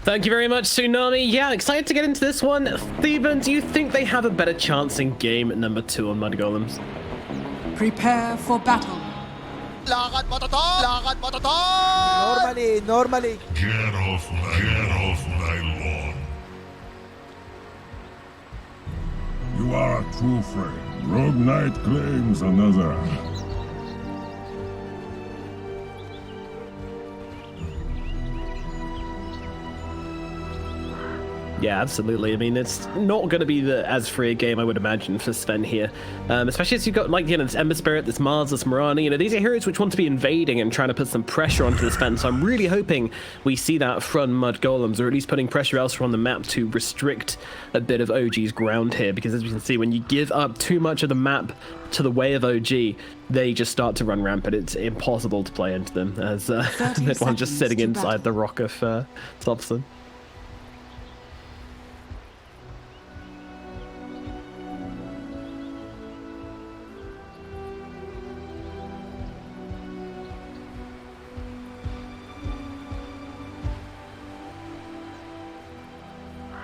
Thank you very much, Tsunami. Yeah, excited to get into this one. Theban, do you think they have a better chance in game number 2 on Mud Golems? Prepare for battle. Lakad mo to! Lakad mo to! Normally. Get off my lawn. You are a true friend. Rogue Knight claims another. Yeah, absolutely. I mean, it's not going to be as free a game, I would imagine, for Sven here. Especially as you've got, like, you know, this Ember Spirit, this Mars, this Mirana. You know, these are heroes which want to be invading and trying to put some pressure onto the Sven. So I'm really hoping we see that from Mud Golems, or at least putting pressure elsewhere on the map to restrict a bit of OG's ground here. Because as we can see, when you give up too much of the map to the way of OG, they just start to run rampant. It's impossible to play into them, as everyone's just sitting inside the rock of Topson.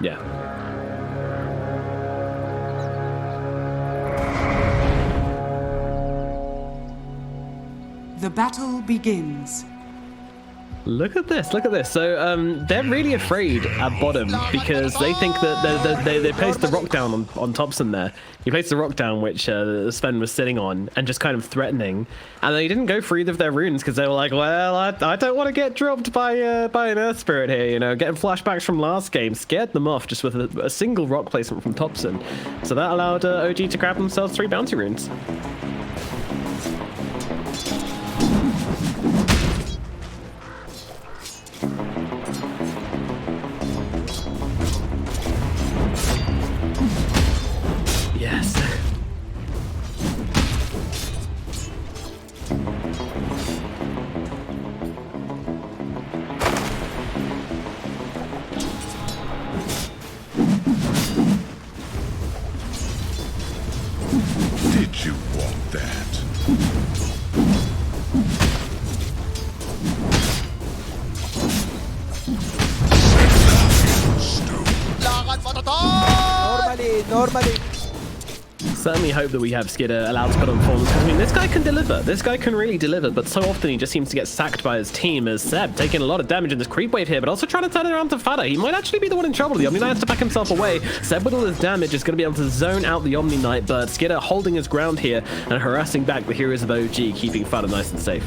Yeah. The battle begins. Look at this, look at this. So they're really afraid at bottom because they think that they placed the rock down on Topson there. He placed the rock down, which Sven was sitting on, and just kind of threatening. And they didn't go for either of their runes because they were like, well, I don't want to get dropped by an Earth Spirit here, you know. Getting flashbacks from last game scared them off just with a single rock placement from Topson. So that allowed OG to grab themselves 3 bounty runes. Did you want that? Lakad mo to! Normally. Certainly hope that we have Skidder allowed to put on forms. I mean, this guy can deliver. This guy can really deliver, but so often he just seems to get sacked by his team, as Seb taking a lot of damage in this creep wave here, but also trying to turn it around to Fada. He might actually be the one in trouble. The Omni Knight has to back himself away. Seb with all his damage is going to be able to zone out the Omni Knight, but Skidder holding his ground here and harassing back the heroes of OG, keeping Fada nice and safe.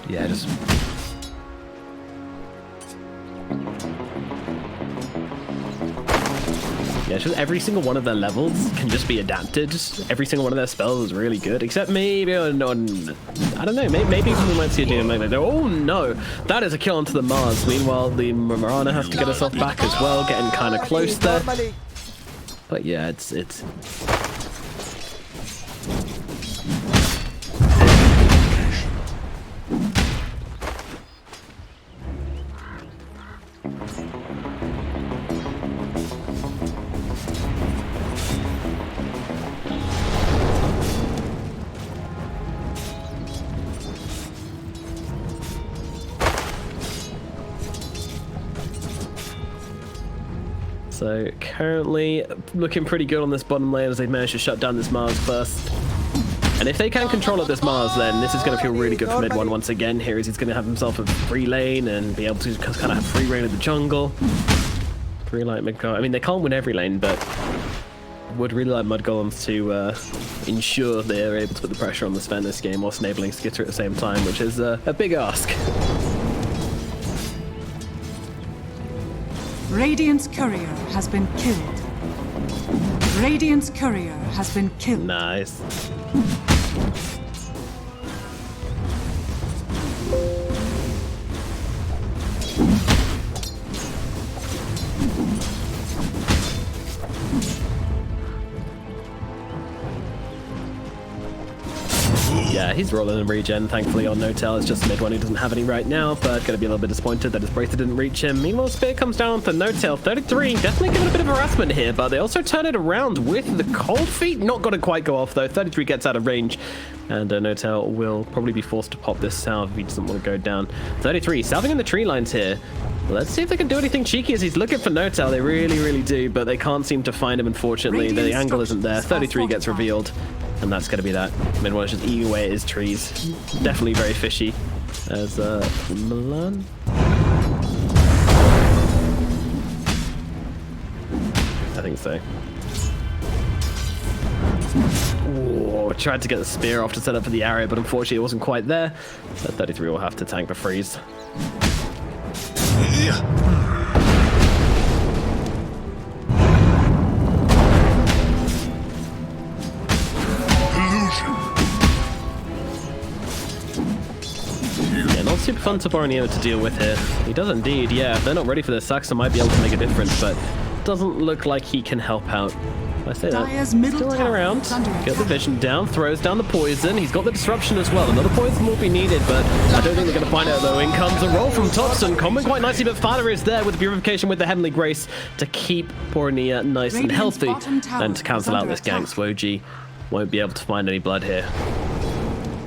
Yeah, just... Yeah, just every single one of their levels can just be adapted. Every single one of their spells is really good, except maybe on I don't know, maybe we might see a demon melee there. Oh no, that is a kill onto the Mars. Meanwhile, the Mirana has to get herself back as well, getting kind of close there. But yeah, it's... So currently looking pretty good on this bottom lane as they've managed to shut down this Mars first. And if they can control up this Mars, then this is going to feel really good for mid one once again. Here is he's going to have himself a free lane and be able to kind of have free reign of the jungle. Free light mid. I mean, they can't win every lane, but would really like Mud Golems to ensure they're able to put the pressure on the Sven this game whilst enabling Skitter at the same time, which is a big ask. Radiant's courier has been killed. Radiant's courier has been killed. Nice. Yeah, he's rolling in regen, thankfully, on No-Tail. It's just mid one who doesn't have any right now, but gonna be a little bit disappointed that his Bracer didn't reach him. Meanwhile, Spear comes down to No-Tail. 33, definitely giving a bit of harassment here, but they also turn it around with the Cold Feet. Not gonna quite go off, though. 33 gets out of range, and No-Tail will probably be forced to pop this salve if he doesn't want to go down. 33, salving in the tree lines here. Let's see if they can do anything cheeky as he's looking for No-Tail. They really, really do, but they can't seem to find him, unfortunately. The angle isn't there. 33 gets revealed. And that's going to be that. Mid-one is just eating away at his trees. Definitely very fishy. As Milan. I think so. Ooh, tried to get the spear off to set up for the area, but unfortunately it wasn't quite there. So 33 will have to tank the freeze. Not super fun for Borneo to deal with here. He does indeed, yeah. If they're not ready for this, Saxon might be able to make a difference, but doesn't look like he can help out. I say that. Still hanging around. Get the vision down, throws down the poison. He's got the disruption as well. Another poison will be needed, but I don't think they're going to find out, though. In comes a roll from Topson. Combing quite nicely, but Fada is there with the purification with the Heavenly Grace to keep Borneo nice and healthy and to cancel out this gank. Swoji won't be able to find any blood here.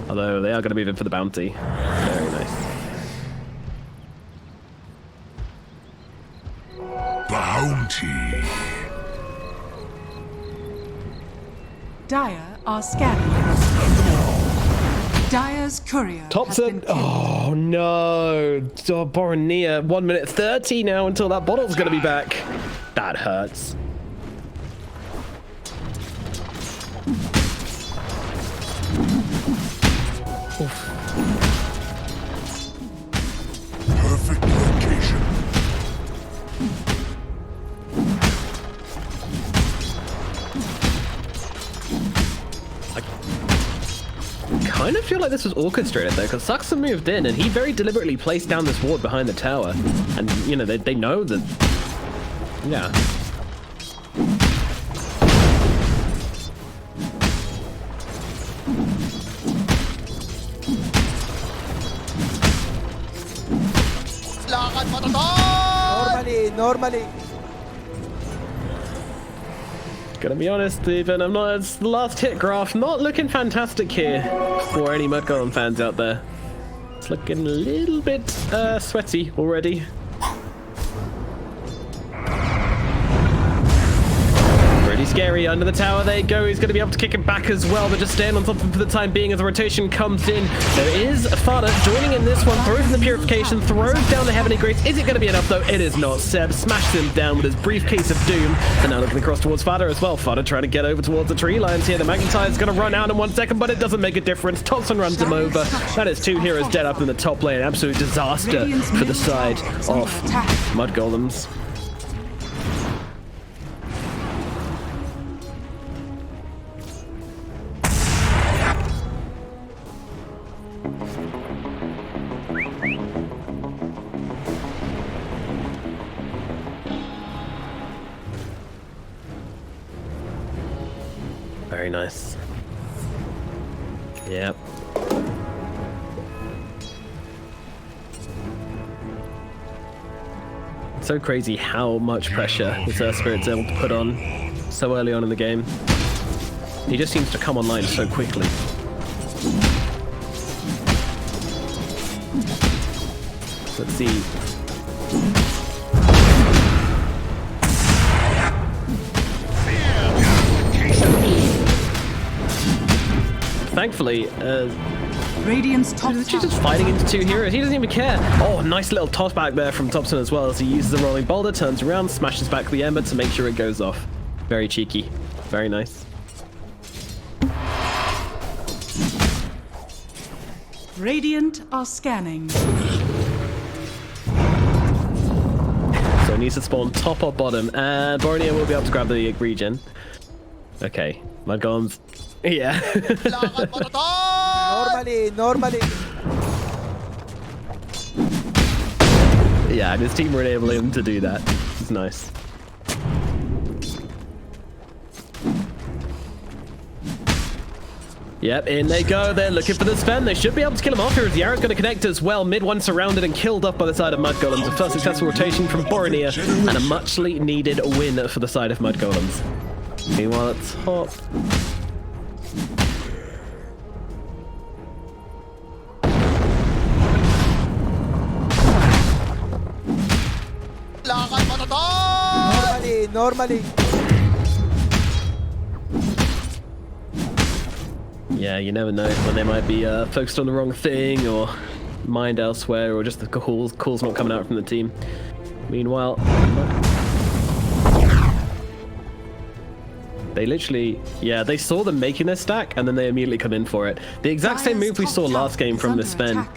Although they are going to move in for the bounty. Very nice. Bounty. Dire are scanning. Dire's courier has been Topson. killed. Oh no. Borneo. 1 minute 30 now until that bottle's going to be back. That hurts. Perfect location. I kind of feel like this was orchestrated though, because Saxon moved in and he very deliberately placed down this ward behind the tower. And, you know, they know that... Yeah. Lakad mo, Totoo! Normally. Gonna be honest, Stephen, it's the last hit graph not looking fantastic here for any Mud Golem fans out there. It's looking a little bit sweaty already. Pretty scary. Under the tower they go. He's going to be able to kick it back as well, but just staying on something for the time being as the rotation comes in. There is Fada joining in this one, throws in the purification, throws down the Heavenly Grace. Is it going to be enough though? It is not. Seb smashed him down with his briefcase of doom, and now looking across towards Fada as well. Fada trying to get over towards the tree lines here. The Magnetite is going to run out in 1 second, but it doesn't make a difference. Topson runs him over. That is 2 heroes dead up in the top lane. Absolute disaster for the side of Mud Golems. Very nice. Yep. It's so crazy how much pressure this Earth Spirit's able to put on so early on in the game. He just seems to come online so quickly. Let's see. Thankfully, Radiant's top she's just fighting into 2 heroes. He doesn't even care. Oh, nice little toss back there from Topson as well as he uses the rolling boulder, turns around, smashes back the Ember to make sure it goes off. Very cheeky. Very nice. Radiant are scanning. So it needs to spawn top or bottom, and Borneo will be able to grab the regen. Okay, Mud Golems. Yeah. Lakad mo, Totoo! Normally. Yeah, and his team were enabling him to do that. It's nice. Yep, in they go. They're looking for the Sven. They should be able to kill him off here as the arrow's going to connect as well. Mid one surrounded and killed off by the side of Mud Golems. The first successful rotation from Boromir and a muchly needed win for the side of Mud Golems. Meanwhile, at top. Lakad mo to tol! Normally. Yeah, you never know when they might be focused on the wrong thing or mind elsewhere or just the calls not coming out from the team. Meanwhile, they literally, yeah, they saw them making their stack and then they immediately come in for it. The exact same move we saw last game from the Sven.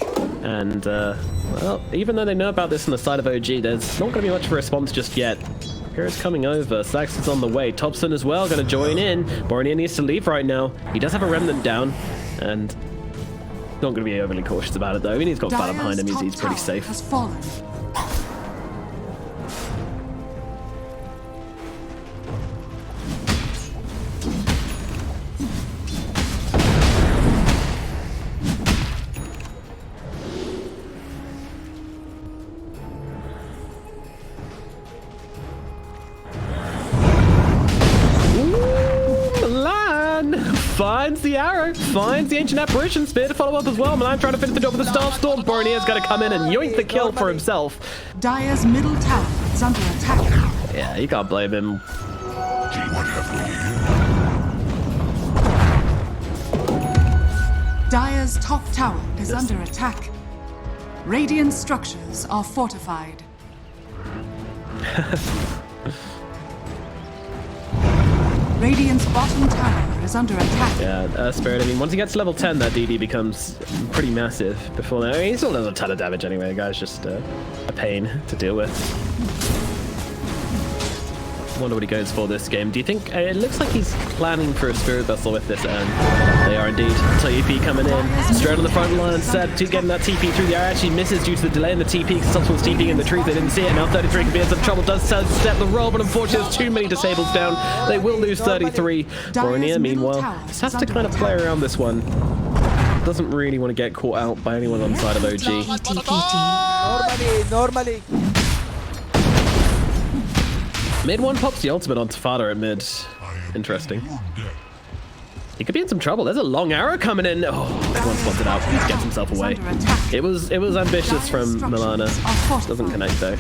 And, well, even though they know about this on the side of OG, there's not going to be much of a response just yet. Hero's coming over. Sax is on the way. Topson as well, going to join in. Boromir needs to leave right now. He does have a remnant down, and not going to be overly cautious about it, though. I mean, he's got Fada behind him. He's pretty safe. Has fallen. Finds the arrow, finds the ancient apparition spear to follow up as well. Milan trying to finish the job with the Star Storm. Boromir's got to come in and yoink the kill for himself. Dire's middle tower is under attack. Yeah, you can't blame him. What have we here? Dire's top tower is under attack. Radiant structures are fortified. Radiant's bottom tower is under attack. Yeah, Spirit, I mean, once he gets to level 10, that DD becomes pretty massive. Before that, I mean, he still does a ton of damage anyway. The guy's just a pain to deal with. Wonder what he goes for this game. Do you think it looks like he's planning for a Spirit Vessel with this end? They are indeed. TP coming in straight on the front line. Sad to getting that TP through the air. Actually misses due to the delay in the TP because Subson's TP in the trees. They didn't see it. Now 33 can be in some trouble. Does step the roll, but unfortunately there's too many disables down. They will lose 33. Boromir, meanwhile, just has to kind of play around this one. Doesn't really want to get caught out by anyone on the side of OG. Normally. Mid one pops the ultimate onto Fada at mid. Interesting. He could be in some trouble. There's a long arrow coming in. Oh, everyone spotted out. He gets himself away. It was ambitious from Milana. Doesn't connect though.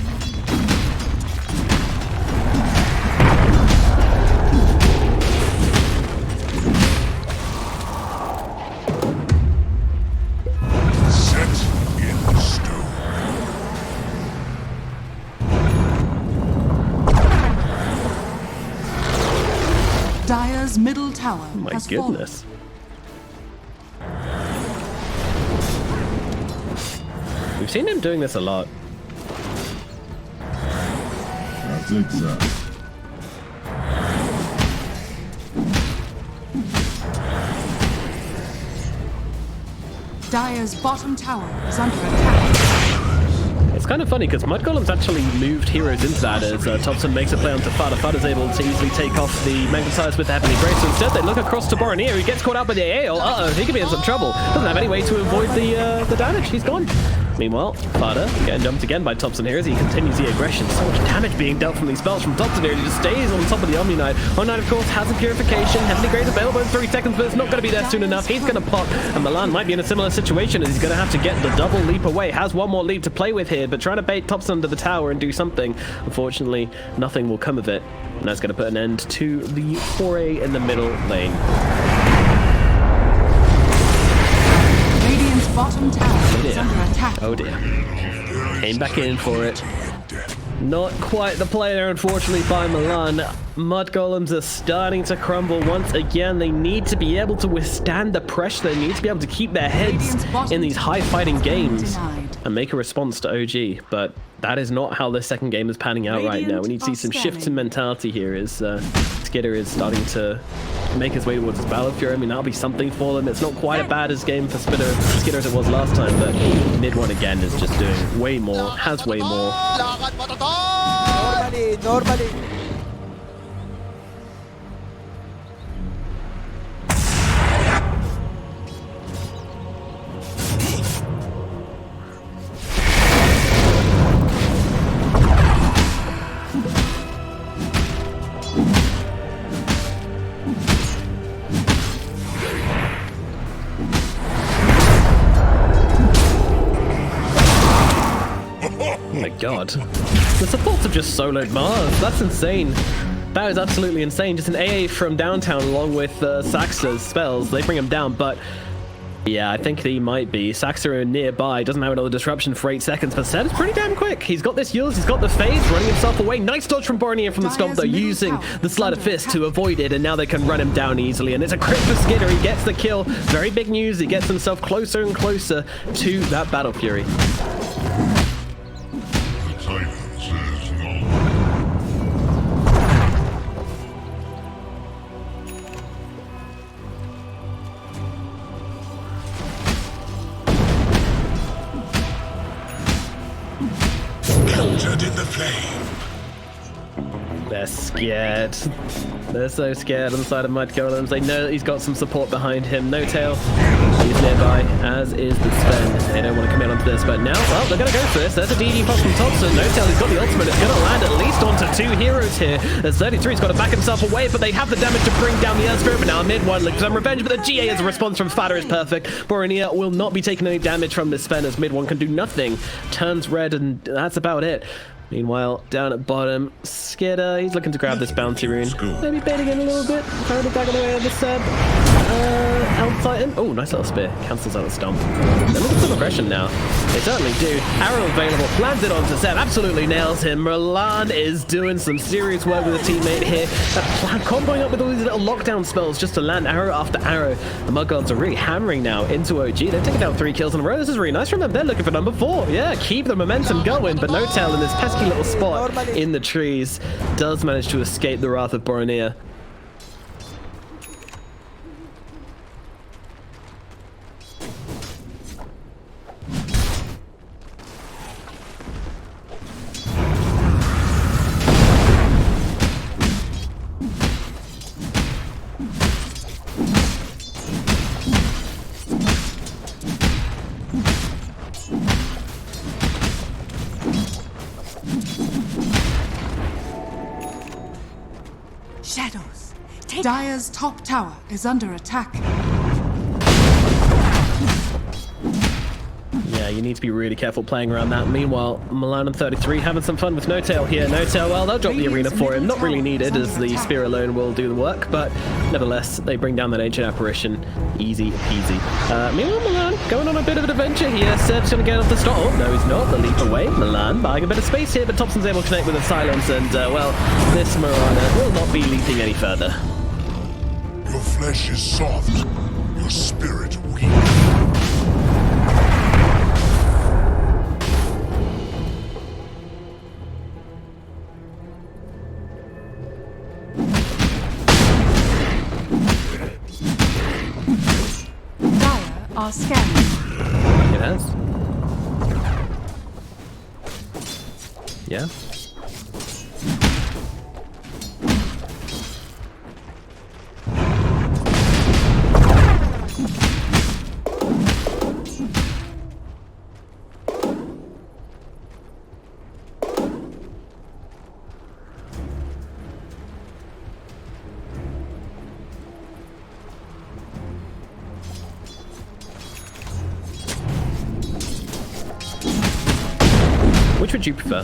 Dire's middle tower My has goodness. We've seen him doing this a lot. I'll take that. fallen. Dire's bottom tower is under attack. It's kind of funny because Mud Golem's actually moved heroes into that as Topson makes a play onto Fada. Fada's able to easily take off the Magnetize with the Heavenly Grace. So instead they look across to Boromir, who gets caught out by the Ale. Uh-oh, he could be in some trouble. Doesn't have any way to avoid the damage. He's gone. Meanwhile, Fada getting jumped again by Topson here as he continues the aggression. So much damage being dealt from these spells from Topson here. He just stays on top of the Omni Knight. Omni Knight, of course, has a purification. Heavenly Grace available in 3 seconds, but it's not going to be there soon enough. He's going to pop, and Milan might be in a similar situation as he's going to have to get the double leap away. Has one more leap to play with here, but trying to bait Topson under the tower and do something. Unfortunately, nothing will come of it. And that's going to put an end to the foray in the middle lane. Radiant's bottom tower is under attack. Oh dear. Came back in for it. Not quite the play there, unfortunately, by Milan. Mud Golems are starting to crumble once again. They need to be able to withstand the pressure. They need to be able to keep their heads in these high-fighting games and make a response to OG. But that is not how the second game is panning out right now. We need to see some shifts in mentality here as Skidder is starting to make his way towards his Battle Fury. I mean, that'll be something for them. It's not quite as bad as game for Skidder as it was last time, but mid one again is just doing way more, has way more. Normally. god. The supports have just soloed Mars. That's insane. That is absolutely insane. Just an AA from downtown along with Saxa's spells. They bring him down, but yeah, I think he might be. Saxa nearby, doesn't have another disruption for 8 seconds, but Sed is pretty damn quick. He's got this Eul's, he's got the phase, running himself away. Nice dodge from Borneo from the stomp, though, using the Sleight of Fist to avoid it, and now they can run him down easily. And it's a crit for Skidder. He gets the kill. Very big news. He gets himself closer and closer to that Battle Fury. The Titan says no. Countered in the flame. They're scared. They're so scared on the side of Mud Golems. They know that he's got some support behind him. No Tail, he's nearby, as is the Sven. They don't want to commit onto this, but now, well, they're going to go for this. There's a DD pop from Topson. No Tail, he's got the ultimate. It's going to land at least onto 2 heroes here. As 33's got to back himself away, but they have the damage to bring down the Earth Spirit. But now mid one looks some revenge, but the GA as a response from Fada is perfect. Boromir will not be taking any damage from this Sven, as mid one can do nothing. Turns red, and that's about it. Meanwhile, down at bottom, Skidder, he's looking to grab this bounty rune. Maybe baiting in a little bit, trying to back on the way of the sub. Outside him. Oh, nice little spear. Cancels out the stomp. They're looking for some aggression now. They certainly do. Arrow available. Lands it onto Seb. Absolutely nails him. Milan is doing some serious work with a teammate here. Comboing up with all these little lockdown spells just to land arrow after arrow. The Mudguards are really hammering now into OG. They've taken down 3 kills in a row. This is really nice from them. They're looking for number 4. Yeah, keep the momentum going. But No Tail in this pesky little spot in the trees does manage to escape the wrath of Boromir. Shadows. Dire's top tower is under attack. Yeah, you need to be really careful playing around that. Meanwhile, Milan and 33 having some fun with No Tail here. No Tail, well, they'll drop the arena for him. Not really needed, as the spear alone will do the work, but nevertheless, they bring down that ancient apparition. Easy peasy. Meanwhile, Milan going on a bit of an adventure here. Seb's going to get off the stop. Oh, no, he's not. The leap away. Milan buying a bit of space here, but Topson's able to connect with the silence, and, well, this Mirana will not be leaping any further. Your flesh is soft, your spirit weak. Are scanning. It has. Yeah. Which would you prefer?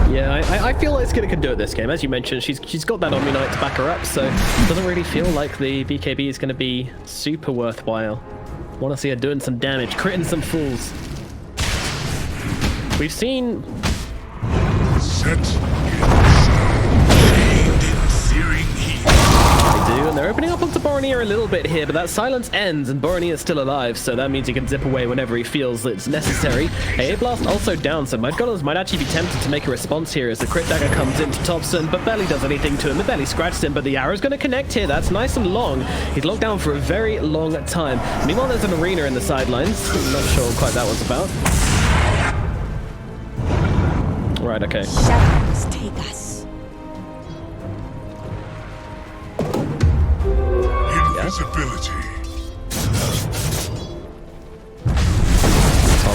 Yeah, I feel like Skidder can do it this game. As you mentioned, she's got that Omni Knight to back her up, so it doesn't really feel like the BKB is going to be super worthwhile. Want to see her doing some damage, critting some fools. We've seen... And they're opening up onto Boromir a little bit here, but that silence ends and Boromir is still alive, so that means he can zip away whenever he feels it's necessary. AA Blast also down, so Mudgolems might actually be tempted to make a response here as the crit dagger comes into Topson, but barely does anything to him. It barely scratched him, but the arrow's going to connect here. That's nice and long. He's locked down for a very long time. Meanwhile, there's an arena in the sidelines. I'm not sure quite that was about. Right, okay. Shadows take us. Invisibility.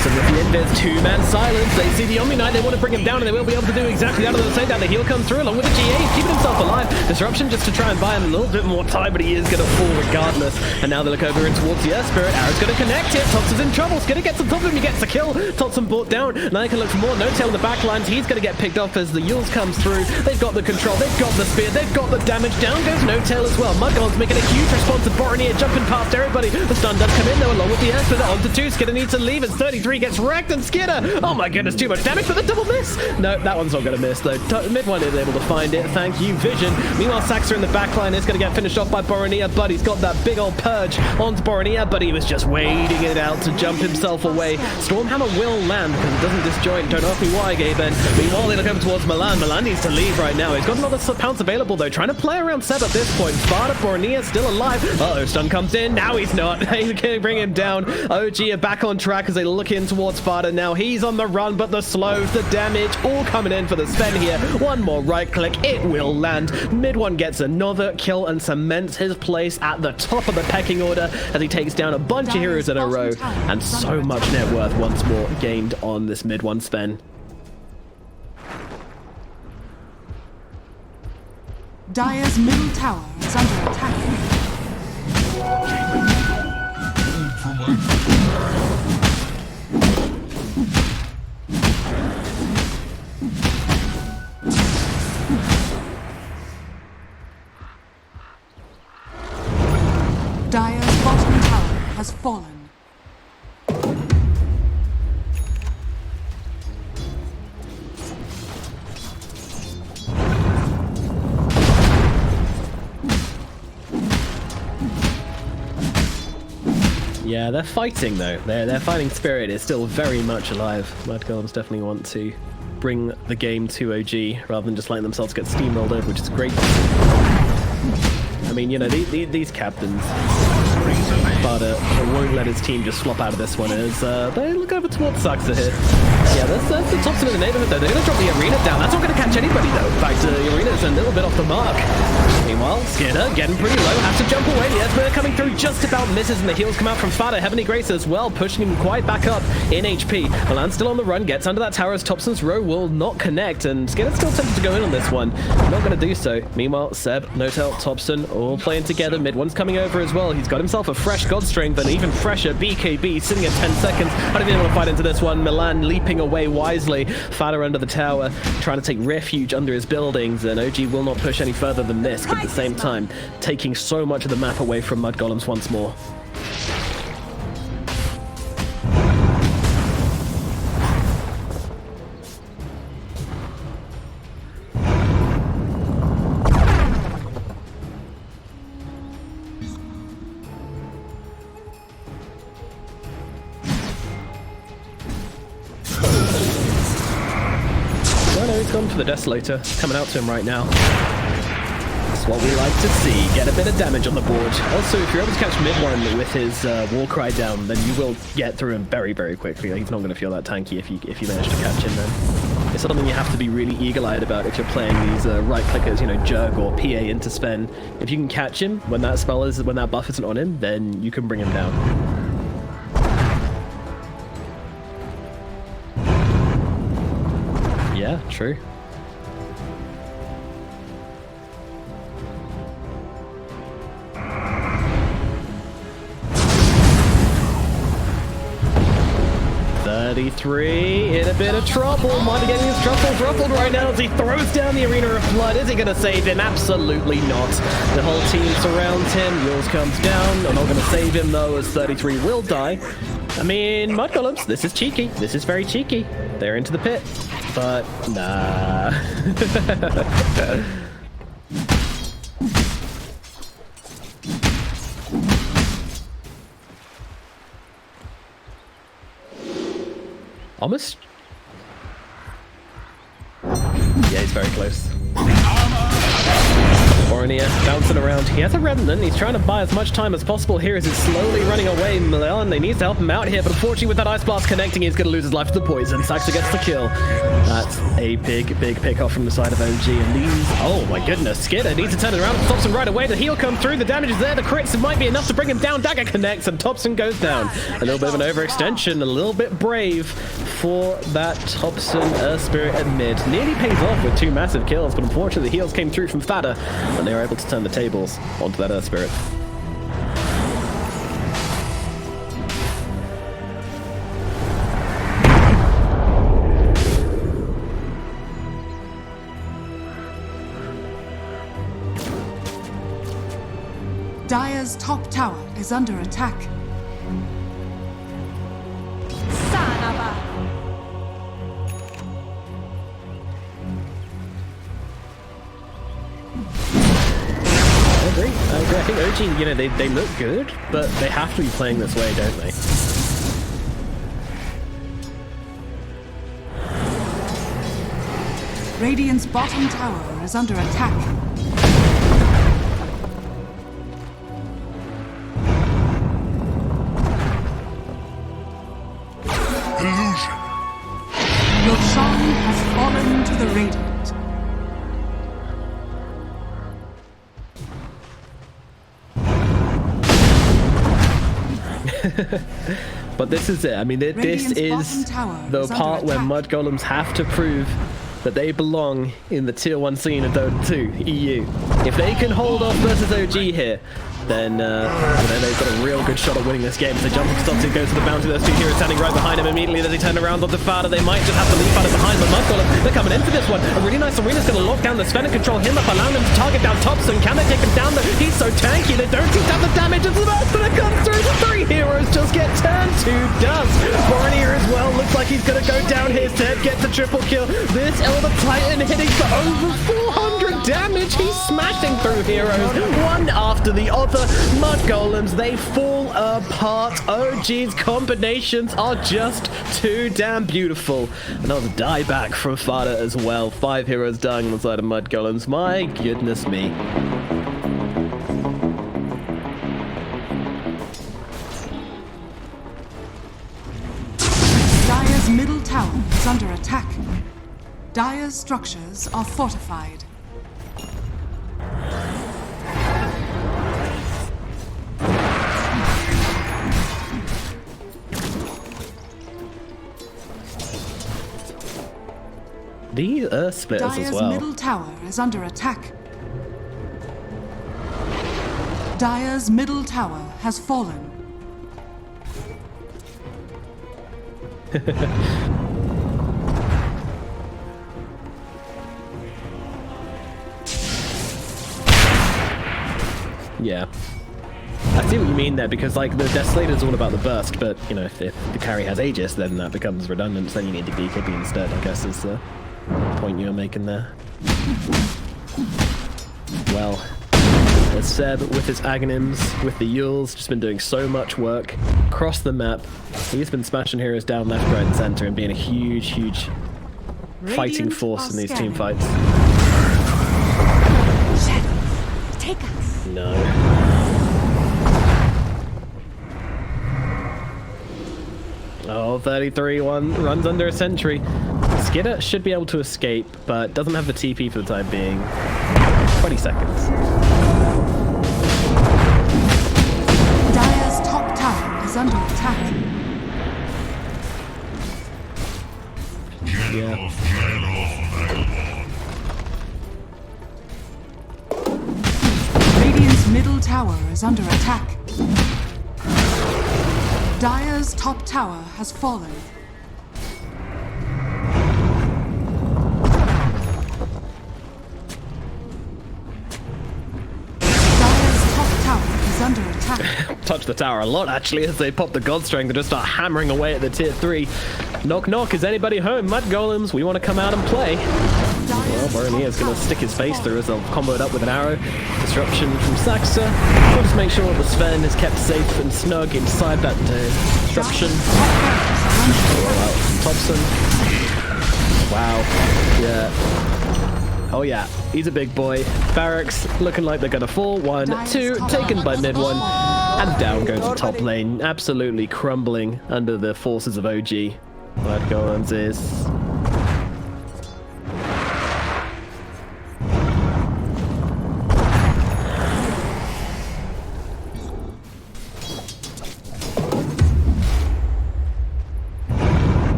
Topson with the Invis, two-man silence. They see the Omni Knight, they want to bring him down, and they will be able to do exactly that. At the same time, the heal comes through along with the GA. He's keeping himself alive. Disruption just to try and buy him a little bit more time, but he is going to fall regardless. And now they look over in towards the Earth Spirit. Arrow's going to connect it. Topson's in trouble. He's going to get to the top of him. He gets the kill. Topson brought down. Now they can look for more. No tail in the back lines. He's going to get picked off as the Yules comes through. They've got the control. They've got the spear. They've got the damage. Down goes No Tail as well. Mudgolem's making a huge response to Boromir, jumping past everybody. The stun does come in though, along with the Earth Spirit. On to 2. Skidder needs to leave as 33 gets wrecked, and Skidder, oh my goodness, too much damage, but the double miss. No, that one's not going to miss though. Mid one is able to find it. Thank you, Vision. Meanwhile, Saxa in the backline is going to get finished off by Boromir, but he's got that big old purge onto Boromir, but he was just waiting it out to jump himself away. Stormhammer will land because it doesn't disjoint. Don't ask me why, Gaben. Meanwhile, they look over towards Milan. Milan needs to leave right now. He's got another pounce available though, trying to play around Seb at this point. Sparta, Boromir still alive. Uh-oh, stun comes in. Now he's not. They can bring him down. OG are back on track as they look in towards Sparta. Now he's on the run, but the slows, the damage, all coming in for the Sven here. One more right click. It will land. Mid one gets another kill and cements his place at the top of the pecking order as he takes down a bunch of heroes in a row. And so much net worth once more gained on this mid one Sven. Dire's middle tower is under attack. Dire's bottom tower has fallen. Yeah, they're fighting though. Their fighting spirit is still very much alive. Mudgolems definitely want to bring the game to OG rather than just letting themselves get steamrolled over, which is great. I mean, you know, these captains, but won't let his team just flop out of this one as they look over towards Saxa here. Yeah, that's the Topson in the neighborhood though. They're going to drop the arena down. That's not going to catch anybody though. In fact, the arena's a little bit off the mark. Meanwhile, Skidder getting pretty low, has to jump away. The Esper coming through just about misses, and the heals come out from Fada. Heavenly Grace as well, pushing him quite back up in HP. Milan's still on the run, gets under that tower as Topson's row will not connect, and Skidder's still tempted to go in on this one. Not going to do so. Meanwhile, Seb, Notel, Topson all playing together. Mid one's coming over as well. He's got himself a fresh God Strength and even fresher BKB sitting at 10 seconds. I don't even want to fight into this one. Milan leaping away wisely. Fada under the tower, trying to take refuge under his buildings, and OG will not push any further than this, but at the same time, taking so much of the map away from Mudgolems once more. He's gone for the Desolator, coming out to him right now. That's what we like to see, get a bit of damage on the board. Also, if you're able to catch mid one with his war cry down, then you will get through him very, very quickly. He's not going to feel that tanky if you manage to catch him then. It's something you have to be really eagle-eyed about if you're playing these right clickers, you know, Jurg or PA into Sven. If you can catch him when that when that buff isn't on him, then you can bring him down. Yeah, true. in a bit of trouble. Might be getting his truffles ruffled right now as he throws down the Arena of Blood. Is he going to save him? Absolutely not. The whole team surrounds him. Yules comes down. I'm not going to save him though, as 33 will die. I mean, Mudgolems, this is cheeky. This is very cheeky. They're into the pit. But, nah. Almost. Yeah, he's very close. Borneo bouncing around. He has a remnant. He's trying to buy as much time as possible here as he's slowly running away. Milan, they need to help him out here, but unfortunately with that Ice Blast connecting, he's going to lose his life to the poison. Saxa gets the kill. That's a big pick off from the side of OG. And these, oh my goodness, Skidder needs to turn it around and Topson right away. The heal comes through, the damage is there, the crits might be enough to bring him down. Dagger connects and Topson goes down. A little bit of an overextension, a little bit brave for that Topson Earth Spirit at mid. Nearly pays off with 2 massive kills, but unfortunately the heals came through from Thada, and they were able to turn the tables onto that Earth Spirit. Dire's top tower is under attack. I agree. I think OG, you know, they look good, but they have to be playing this way, don't they? Radiant's bottom tower is under attack. Illusion. Roshan has fallen to the Radiant. But this is it. I mean, this is the part where Mud Golems have to prove that they belong in the tier 1 scene of Dota 2 EU. If they can hold off versus OG here, then they've got a real good shot at winning this game. As they jump up, Topson goes to the bounty. Those 2 heroes standing right behind him immediately as they turn around onto Fada. They might just have to leave Fada behind, but Mud Golem, they're coming into this one. A really nice arena's going to lock down the Sven and control him up, allowing them to target down Topson. Can they take him down though? He's so tanky, they don't seem to have the damage. It's the burst that comes through. The 3 heroes just get turned to dust. Borneo as well, looks like he's going to go down here. Zed gets a triple kill. This Elder Titan hitting for over 400 damage. He's smashing through heroes, one after the other. Mud Golems, they fall apart. OG's combinations are just too damn beautiful. Another dieback from Fada as well. 5 heroes dying on the side of Mud Golems. My goodness me. Dire's middle tower is under attack. Dire's structures are fortified. The Earth Splitters Dire's as well. middle tower is under attack. Dire's middle tower has fallen. Yeah. I see what you mean there, because like the Desolator's all about the burst, but you know, if the carry has Aegis, then that becomes redundant, so then you need to BKB instead, I guess is the point you're making there. Well, as Seb with his Aghanims, with the Yules, just been doing so much work across the map. He's been smashing heroes down left, right, and center and being a huge fighting force in these team fights. Shadow, take us. No. Oh, 33 runs under a sentry. Skidder should be able to escape, but doesn't have the TP for the time being. 20 seconds. Dire's top tower is under attack. Yeah. Radiant's middle tower is under attack. Dire's top tower has fallen. Dire's top tower is under attack. Touch the tower a lot, actually, as they pop the God Strength and just start hammering away at the tier 3. Knock, knock, is anybody home? Mud Golems, we want to come out and play. Well, Borneo's going to stick his face through as they'll combo it up with an arrow. Disruption from Saxa. We'll just make sure that the Sven is kept safe and snug inside that disruption. Oh, wow. Topson. Wow. Yeah. Oh yeah, he's a big boy. Barracks looking like they're gonna fall. 1, 2, taken by mid one. And down goes the top lane. Absolutely crumbling under the forces of OG. What goes is...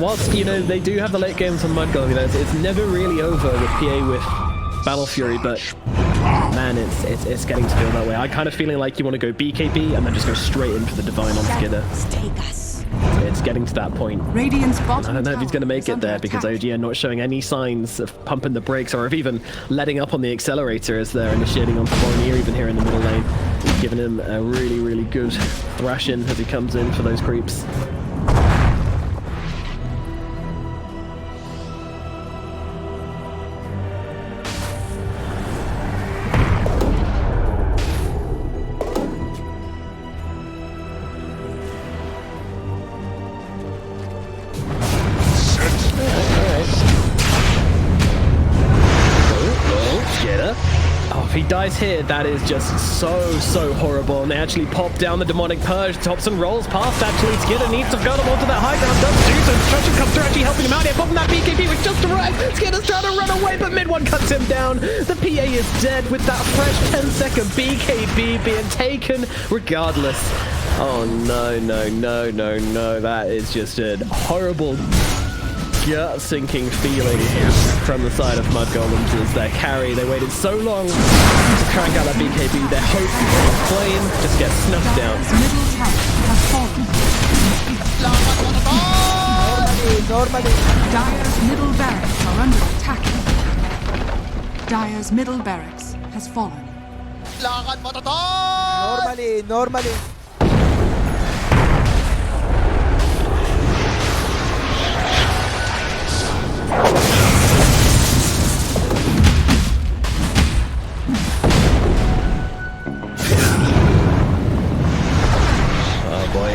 Whilst, you know, they do have the late games on Mud Golem, you know, it's never really over with PA with Battle Fury, but man, it's getting to feel that way. I'm kind of feeling like you want to go BKB and then just go straight in for the Divine on Skidder. Take us. It's getting to that point. Radiant's bottom I don't know if he's going to make tower it is there under because attack. OG are not showing any signs of pumping the brakes or of even letting up on the accelerator as they're initiating onto Boromir even here in the middle lane. Giving him a really, really good thrashing as he comes in for those creeps. If he dies here, that is just so horrible. And they actually pop down the Demonic Purge. Topson rolls past, actually. Skidder needs to go onto that high ground. Does do so. Destruction comes through, actually helping him out here. Popping that BKB, which just arrived. Skidder's trying to run away, but mid one cuts him down. The PA is dead with that fresh 10-second BKB being taken regardless. Oh, no. That is just a horrible gut-sinking feeling from the side of Mud Golems as their carry. They waited so long to crank out that BKB. Their hope of flame just gets snuffed down. Dire's middle barracks are under attack. Dire's middle barracks has fallen. Lakad mo, Toton! Normally. Oh boy.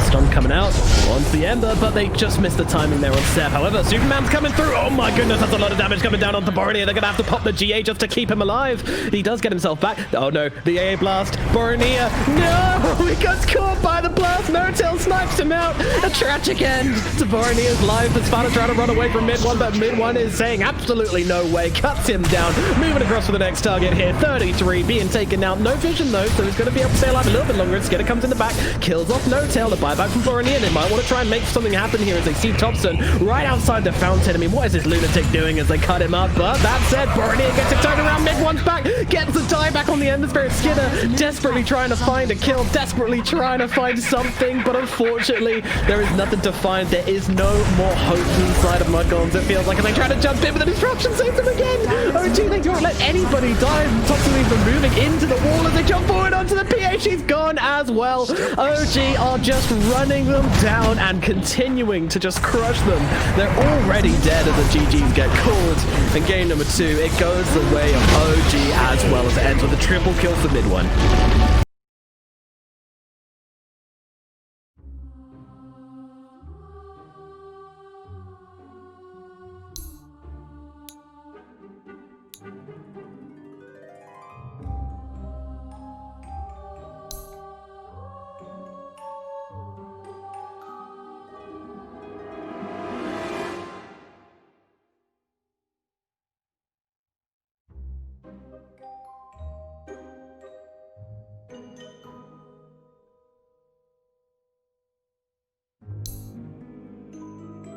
Stun coming out onto the Ember, but they just missed the timing there on Seb. However, Superman's coming through. Oh my goodness, that's a lot of damage coming down onto Boromir. They're going to have to pop the GA just to keep him alive. He does get himself back. Oh no, the AA blast. Boromir, no! He gets caught by the blast. No-Tail snipes him out. A tragic end to Boromir's life. The Spada trying to run away from mid one, but mid one is saying absolutely no way. Cuts him down. Moving across for the next target here. 33 being taken out. No vision though, so he's going to be able to stay alive a little bit longer. Skidder comes in the back, kills off No-Tail. The buyback from Boromir. They might want to try and make something happen here as they see Topson right outside the fountain. I mean, what is this lunatic doing as they cut him up? But that said, Boromir gets it turned around. Mid one's back, gets the tie back on the Ember Spirit. Skidder desperately trying to find a kill, desperately trying to find something, but unfortunately, there is nothing to find. There is no more hope inside of Mud Golems. It feels like, and they try to jump in, but the disruption saves them again. OG, they don't let anybody die. Topson even moving into the wall as they jump forward onto the PA. She's gone as well. OG are just running them down and continuing to just crush them. They're already dead as the GGs get called. And game number 2, it goes the way of OG as well as it ends with a triple kill for mid one.